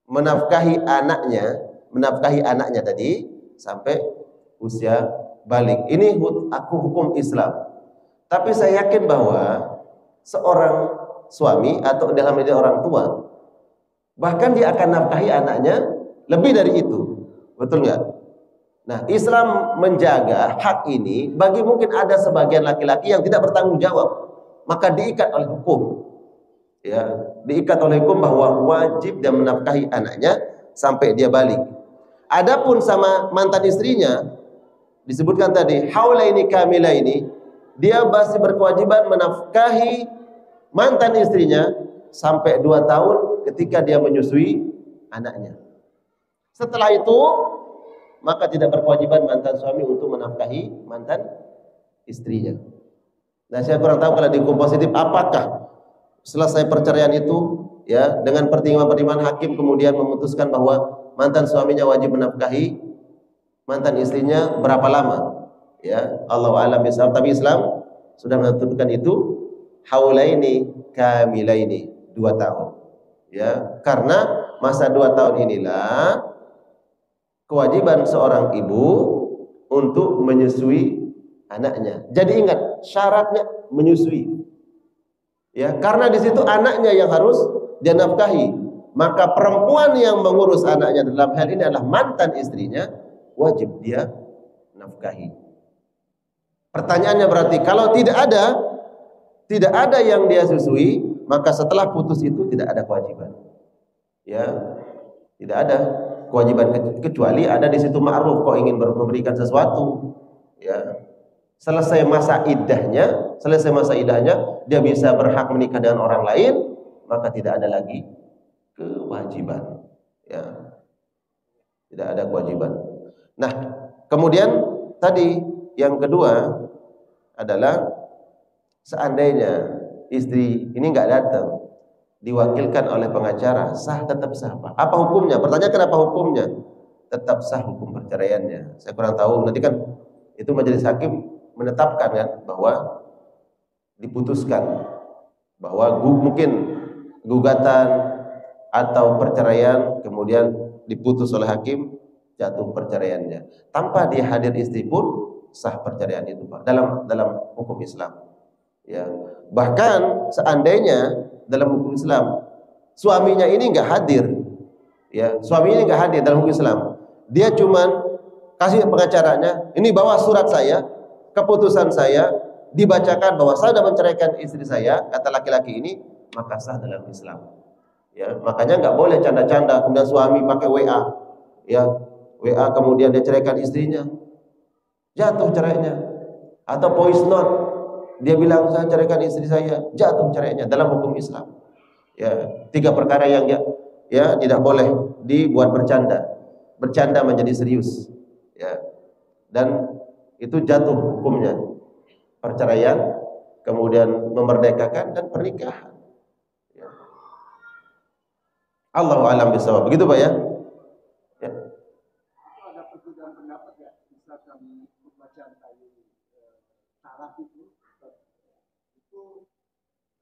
menafkahi anaknya tadi sampai usia balik. Ini hukum Islam. Tapi saya yakin bahwa seorang suami atau dalam diri orang tua, bahkan dia akan nafkahi anaknya lebih dari itu. Betul nggak? Nah, Islam menjaga hak ini bagi mungkin ada sebagian laki-laki yang tidak bertanggung jawab. Maka diikat oleh hukum, ya, diikat oleh hukum bahwa wajib dia menafkahi anaknya sampai dia balik. Adapun sama mantan istrinya, disebutkan tadi haulaini kamilaini, dia masih berkewajiban menafkahi mantan istrinya sampai 2 tahun ketika dia menyusui anaknya. Setelah itu maka tidak berkewajiban mantan suami untuk menafkahi mantan istrinya. Nah, saya kurang tahu kalau di hukum positif apakah selesai perceraian itu ya dengan pertimbangan hakim kemudian memutuskan bahwa mantan suaminya wajib menafkahi mantan istrinya berapa lama? Ya, Allahu a'lam bishawab. Tapi Islam sudah menentukan itu haulaini kamilaini, 2 tahun. Ya, karena masa 2 tahun inilah kewajiban seorang ibu untuk menyusui anaknya. Jadi ingat, syaratnya menyusui. Ya, karena di situ anaknya yang harus dia nafkahi. Maka perempuan yang mengurus anaknya dalam hal ini adalah mantan istrinya, wajib dia nafkahi. Pertanyaannya berarti kalau tidak ada yang dia susui, maka setelah putus itu tidak ada kewajiban. Ya, tidak ada kewajiban kecuali ada di situ ma'ruf kok ingin memberikan sesuatu. Ya. Selesai masa iddahnya, dia bisa berhak menikah dengan orang lain, maka tidak ada lagi kewajiban. Ya. Tidak ada kewajiban. Nah, kemudian tadi yang kedua adalah seandainya istri ini nggak datang, diwakilkan oleh pengacara, sah tetap sah, Pak. Apa hukumnya? Pertanyaan kenapa hukumnya? Tetap sah hukum perceraiannya. Saya kurang tahu, nanti kan itu majelis hakim menetapkan kan bahwa diputuskan bahwa mungkin gugatan atau perceraian kemudian diputus oleh hakim, jatuh perceraiannya. Tanpa dihadir istri pun sah perceraian itu, Pak. Dalam hukum Islam. Ya. Bahkan seandainya dalam hukum Islam suaminya ini enggak hadir, ya, suaminya enggak hadir dalam hukum Islam, dia cuman kasih pengacaranya, ini bawa surat saya, keputusan saya, dibacakan bahwa saya sudah menceraikan istri saya, kata laki-laki ini, maka sah dalam Islam. Ya, makanya enggak boleh canda-canda kemudian suami pakai WA, ya, WA kemudian dia ceraikan istrinya, jatuh cerainya, atau voice note dia bilang saya ceraikan istri saya, jatuh cerainya dalam hukum Islam. Ya, 3 perkara yang ya tidak boleh dibuat bercanda. Bercanda menjadi serius. Ya. Dan itu jatuh hukumnya. Perceraian, kemudian memerdekakan dan pernikahan. Ya. Allahu a'lam bishawab. Begitu, Pak ya? Ya. Ada perbedaan pendapat ya, misalkan pembacaan tadi taraf itu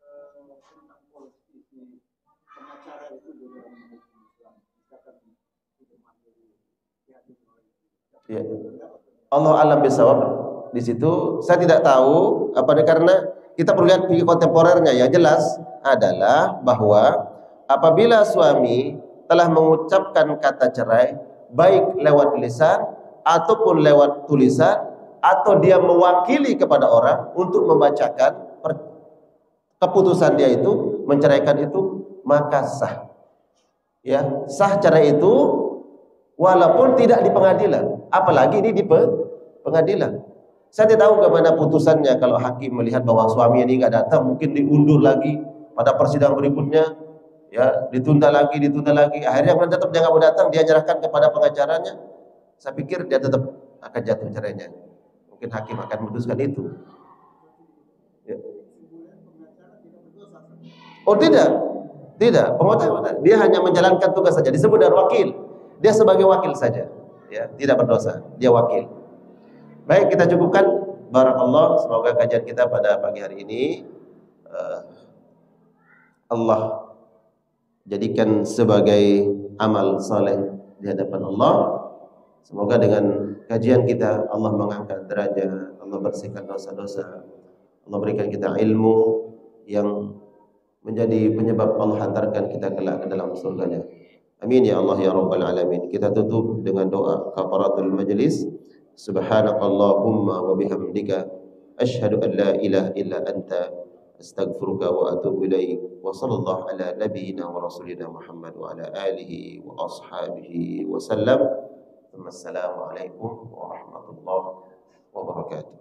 tentang posisi pengacara itu di dalam hukum Islam, misalkan ya. Allah alam bisawab. Di situ saya tidak tahu karena kita perlu lihat fikih kontemporernya. Yang jelas adalah bahwa apabila suami telah mengucapkan kata cerai baik lewat lisan ataupun lewat tulisan, atau dia mewakili kepada orang untuk membacakan keputusan dia itu, menceraikan itu, maka sah. Ya, sah cerai itu walaupun tidak di pengadilan, apalagi ini di pengadilan. Saya tidak tahu bagaimana putusannya kalau hakim melihat bahwa suami ini nggak datang, mungkin diundur lagi pada persidangan berikutnya, ya, ditunda lagi, akhirnya kalau tetap dia nggak mau datang, dia nyerahkan kepada pengacaranya. Saya pikir dia tetap akan jatuh cerainya. Mungkin hakim akan memutuskan itu. Ya. Oh tidak, pengacara dia hanya menjalankan tugas saja, disebut dengan wakil. Dia sebagai wakil saja, ya, tidak berdosa, dia wakil. Baik, kita cukupkan. Barakallah, semoga kajian kita pada pagi hari ini Allah jadikan sebagai amal saleh di hadapan Allah. Semoga dengan kajian kita Allah mengangkat derajat, Allah bersihkan dosa-dosa, Allah berikan kita ilmu yang menjadi penyebab Allah hantarkan kita kelak ke dalam surganya. Amin ya Allah ya Rabbal Alamin. Kita tutup dengan doa kafaratul majlis. Subhanakallahumma wa bihamdika asyhadu an la ilaha illa anta astaghfiruka wa atubu ilaik. Wa sallallahu ala nabiyyina wa rasulina Muhammad wa ala alihi wa ashabihi wa sallam. Assalamualaikum warahmatullahi wabarakatuh.